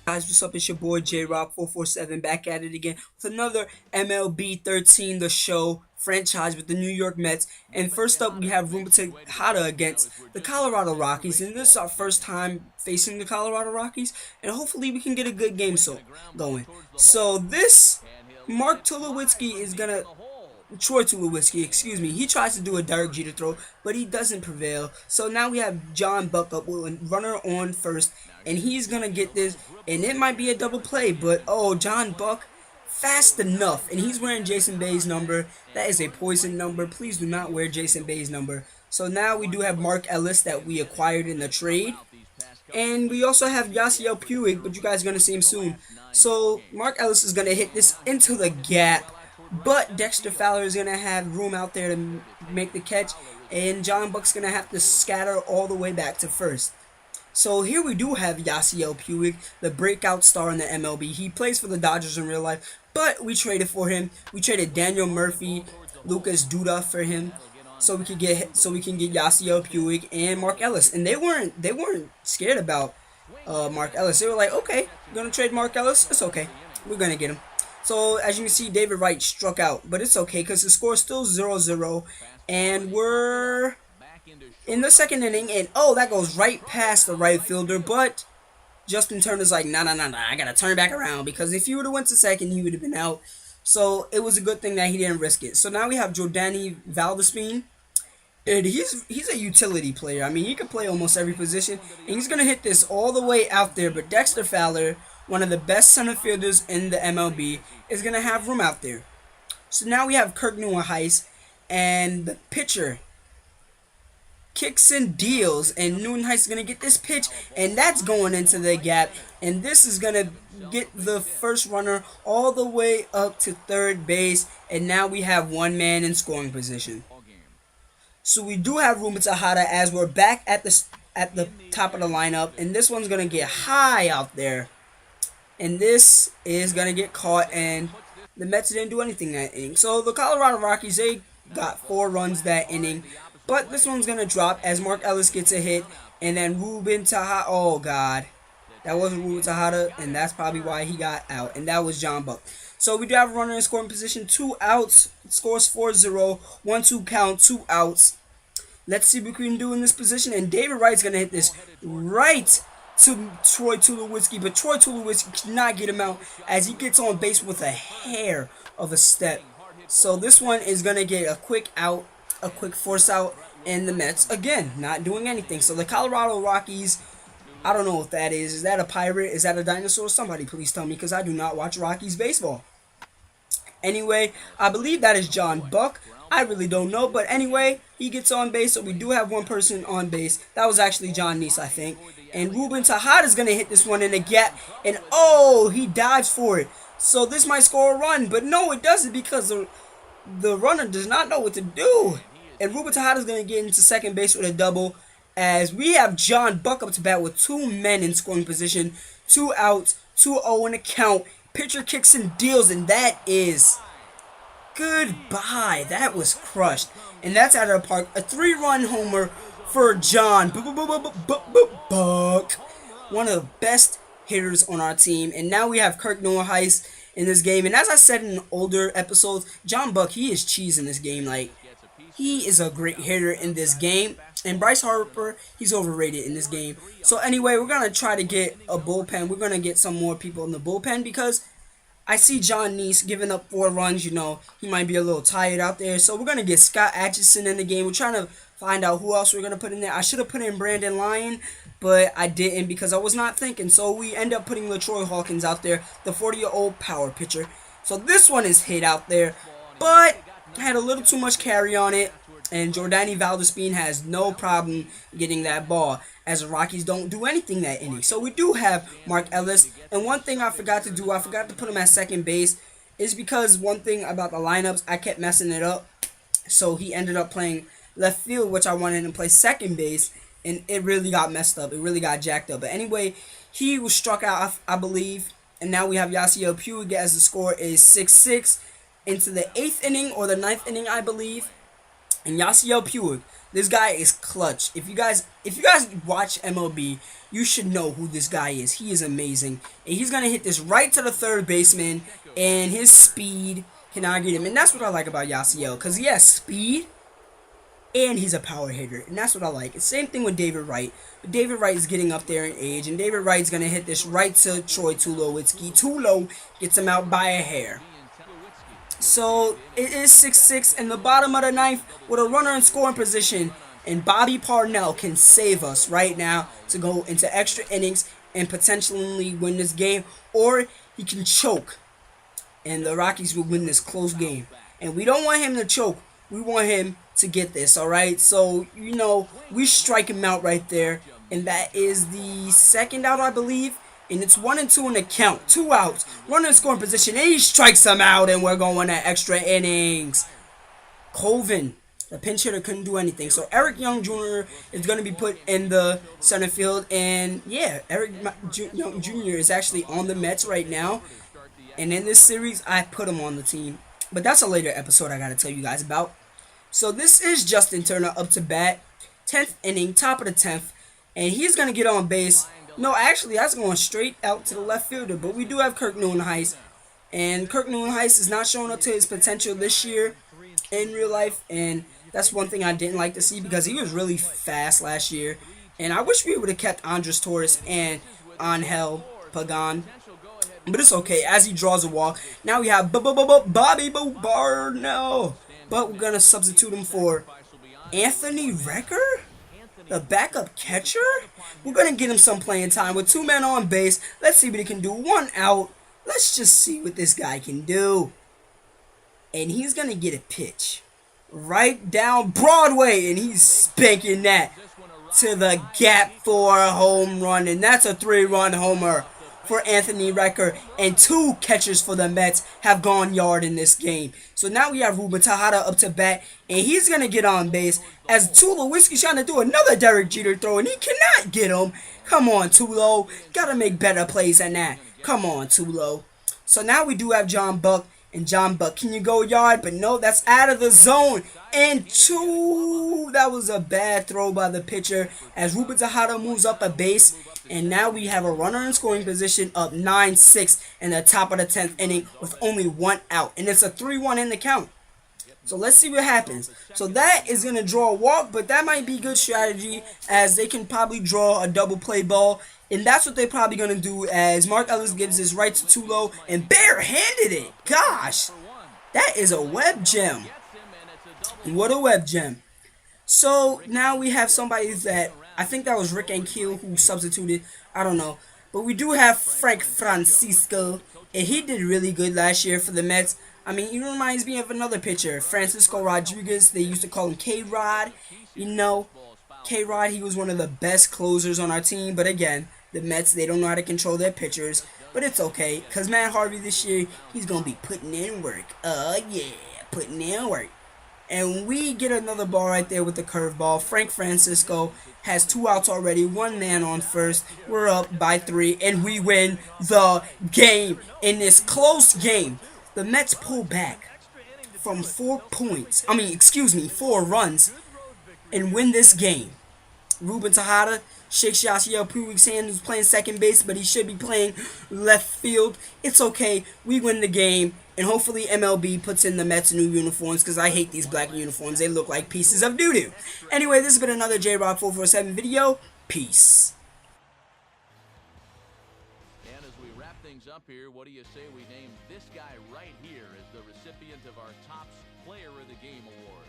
Guys, what's up? It's your boy J Rock 447 back at it again with another MLB 13 The Show franchise with the New York Mets. And first up, we have Rumba Tejada against the Colorado Rockies. And this is our first time facing the Colorado Rockies, and hopefully we can get a good game going. So this Mark Tulowitzki is gonna Troy Tulowitzki, excuse me, he tries to do a Derek Jeter throw, but he doesn't prevail. So now we have John Buck up with a runner on first, and he's going to get this, and it might be a double play, but oh, John Buck, fast enough, and he's wearing Jason Bay's number. That is a poison number. Please do not wear Jason Bay's number. So now we do have Mark Ellis that we acquired in the trade, and we also have Yasiel Puig, but you guys are going to see him soon. So Mark Ellis is going to hit this into the gap, but Dexter Fowler is going to have room out there to make the catch, and John Buck's going to have to scatter all the way back to first. So here we do have Yasiel Puig, the breakout star in the MLB. He plays for the Dodgers in real life, but we traded for him. We traded Daniel Murphy, Lucas Duda for him, so we can get Yasiel Puig and Mark Ellis. And they weren't scared about Mark Ellis. They were like, okay, we're gonna trade Mark Ellis. It's okay, we're gonna get him. So, as you can see, David Wright struck out, but it's okay because the score is still 0-0, and we're in the second inning, and oh, that goes right past the right fielder, but Justin Turner's like, nah, I gotta turn back around, because if he would have went to second, he would have been out. So, it was a good thing that he didn't risk it. So, now we have Jordani Valdespin, and he's a utility player. I mean, he can play almost every position, and he's going to hit this all the way out there, but Dexter Fowler, one of the best center fielders in the MLB, is going to have room out there. So now we have Kirk Neuenhuis, and the pitcher kicks and deals, and Neuenhuis is going to get this pitch, and that's going into the gap, and this is going to get the first runner all the way up to third base, and now we have one man in scoring position. So we do have Rumba Tejada as we're back at the top of the lineup, and this one's going to get high out there. And this is going to get caught, and the Mets didn't do anything that inning. So the Colorado Rockies, they got 4 runs that inning, but this one's going to drop as Mark Ellis gets a hit, and then Ruben Tejada, oh God, that wasn't Ruben Tejada, and that's probably why he got out, and that was John Buck. So we do have a runner in scoring position, 2 outs, scores 4-0, 1-2 count, 2 outs. Let's see what we can do in this position, and David Wright's going to hit this right to Troy Tulowitzki, but Troy Tulowitzki cannot get him out as he gets on base with a hair of a step. So this one is going to get a quick out, a quick force out, and the Mets, again, not doing anything. So the Colorado Rockies, I don't know what that is. Is that a pirate? Is that a dinosaur? Somebody please tell me, because I do not watch Rockies baseball. Anyway, I believe that is John Buck. I really don't know, but anyway, he gets on base, so we do have one person on base. That was actually John Neese, I think. And Ruben Tejada is going to hit this one in the gap, and oh, he dives for it. So this might score a run, but no, it doesn't, because the runner does not know what to do. And Ruben Tejada is going to get into second base with a double, as we have John Buck up to bat with 2 men in scoring position, 2 outs, 2-0 in the count. Pitcher kicks and deals, and that is goodbye. That was crushed. And that's out of the park. A 3-run homer for John Buck. One of the best hitters on our team. And now we have Kirk Neuenhuis in this game. And as I said in older episodes, John Buck, he is cheese in this game. Like, he is a great hitter in this game. And Bryce Harper, he's overrated in this game. So anyway, we're going to try to get a bullpen. We're going to get some more people in the bullpen, because I see John Neese giving up 4 runs. You know, he might be a little tired out there. So we're going to get Scott Atchison in the game. We're trying to find out who else we're going to put in there. I should have put in Brandon Lyon, but I didn't because I was not thinking. So we end up putting LaTroy Hawkins out there, the 40-year-old power pitcher. So this one is hit out there, but had a little too much carry on it. And Jordani Valdespin has no problem getting that ball, as the Rockies don't do anything that inning. So we do have Mark Ellis. And one thing I forgot to do, I forgot to put him at second base, is because one thing about the lineups, I kept messing it up. So he ended up playing left field, which I wanted him to play second base, and it really got messed up. It really got jacked up. But anyway, he was struck out, I believe. And now we have Yasiel Puig as the score is 6-6 into the 8th inning or the 9th inning, I believe. And Yasiel Puig, this guy is clutch. If you guys watch MLB, you should know who this guy is. He is amazing. And he's gonna hit this right to the third baseman, and his speed cannot get him. And that's what I like about Yasiel, because he has speed and he's a power hitter. And that's what I like. Same thing with David Wright. But David Wright is getting up there in age, and David Wright's gonna hit this right to Troy Tulowitzki. Tulo gets him out by a hair. So it is 6-6 in the bottom of the ninth with a runner in scoring position, and Bobby Parnell can save us right now to go into extra innings and potentially win this game, or he can choke and the Rockies will win this close game. And we don't want him to choke. We want him to get this, all right? So, you know, we strike him out right there, and that is the second out, I believe. And it's 1-2 in the count. 2 outs. Runner in scoring position. And he strikes them out. And we're going to extra innings. Colvin, the pinch hitter, couldn't do anything. So Eric Young Jr. is going to be put in the center field. And yeah, Eric Young Jr. is actually on the Mets right now. And in this series, I put him on the team. But that's a later episode I got to tell you guys about. So this is Justin Turner up to bat. 10th inning, top of the 10th. And he's going to get on base. No, actually, that's going straight out to the left fielder. But we do have Kirk Neuenhuis. And Kirk Neuenhuis is not showing up to his potential this year in real life. And that's one thing I didn't like to see, because he was really fast last year. And I wish we would have kept Andres Torres and Angel Pagan. But it's okay, as he draws a walk. Now we have Bobby Barnell. But we're going to substitute him for Anthony Recker, the backup catcher. We're going to get him some playing time with 2 men on base. Let's see what he can do. 1 out. Let's just see what this guy can do. And he's going to get a pitch right down Broadway. And he's spanking that to the gap for a home run. And that's a 3-run homer for Anthony Recker, and 2 catchers for the Mets have gone yard in this game. So now we have Ruben Tejada up to bat, and he's going to get on base as Tulowitzki's trying to do another Derek Jeter throw, and he cannot get him. Come on, Tulo. Got to make better plays than that. Come on, Tulo. So now we do have John Buck, and John Buck, can you go yard? But no, that's out of the zone. And 2, that was a bad throw by the pitcher as Ruben Tejada moves up a base. And now we have a runner in scoring position up 9-6 in the top of the 10th inning with only 1 out. And it's a 3-1 in the count. So let's see what happens. So that is going to draw a walk, but that might be good strategy as they can probably draw a double play ball. And that's what they're probably going to do as Mark Ellis gives his right to Tulo and barehanded it. Gosh, that is a web gem. What a web gem. So now we have somebody that, I think that was Rick Ankiel who substituted. I don't know. But we do have Frank Francisco. And he did really good last year for the Mets. I mean, he reminds me of another pitcher, Francisco Rodriguez. They used to call him K-Rod. You know, K-Rod, he was one of the best closers on our team. But again, the Mets, they don't know how to control their pitchers. But it's okay, because Matt Harvey this year, he's going to be putting in work. Yeah, putting in work. And we get another ball right there with the curveball. Frank Francisco has 2 outs already, 1 man on first. We're up by 3, and we win the game. In this close game, the Mets pull back from 4 runs, and win this game. Ruben Tejada shakes Yasiel Puig's hand, who's playing second base, but he should be playing left field. It's okay. We win the game. And hopefully MLB puts in the Mets new uniforms, because I hate these black uniforms. They look like pieces of doo-doo. Anyway, this has been another JRock447 video. Peace. And as we wrap things up here, what do you say we name this guy right here as the recipient of our Topps Player of the Game award?